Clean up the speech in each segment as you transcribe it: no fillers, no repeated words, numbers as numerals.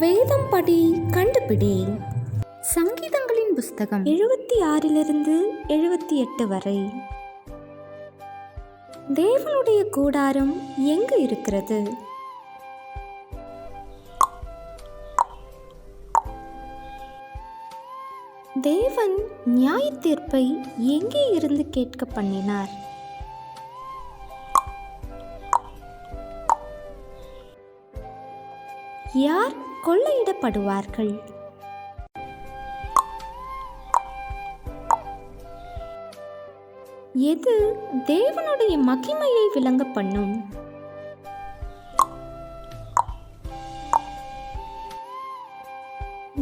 வேதம் படி கண்டுபிடி. சங்கீதங்களின் புஸ்தகம் 76 78 வரை. தேவனுடைய கூடாரம் எங்கு இருக்கிறது? தேவன் நியாயத்தீர்ப்பை எங்கே இருந்து கேட்க பண்ணினார்? யார் கொள்ளையிடப்படுவார்கள்? எது தேவனுடைய மகிமையை விளங்க பண்ணும்?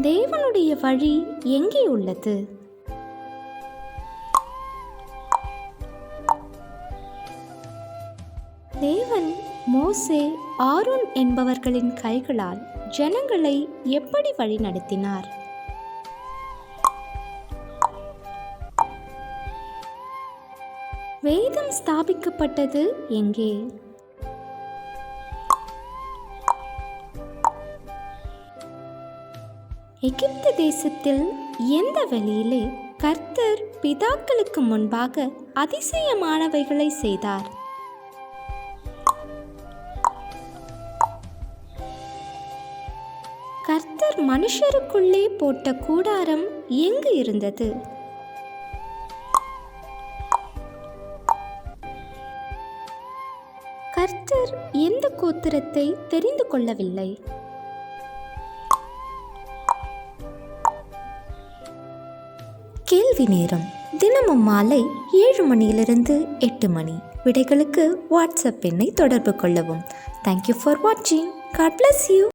தேவனுடைய வழி எங்கே உள்ளது? தேவன் மோசே, ஆரோன் என்பவர்களின் கைகளால் ஜனங்களை எப்படி வழிநடத்தினார்? வேதம் ஸ்தாபிக்கப்பட்டது எங்கே? எகிப்து தேசத்தில் எந்த வெளியிலே கர்த்தர் பிதாக்களுக்கு முன்பாக அதிசயமானவைகளை செய்தார்? கர்த்தர் மனுஷருக்குள்ளே போட்ட கூடாரம் எங்கு இருந்தது? கர்த்தர் எந்த கோத்திரத்தை தெரிந்து கொள்ளவில்லை? கேள்வி நேரம். தினமும் மாலை 7 மணியிலிருந்து 8 மணி. விடைகளுக்கு வாட்ஸ்அப் எண்ணை தொடர்பு கொள்ளவும். தேங்க்யூ ஃபார் வாட்சிங். God bless you.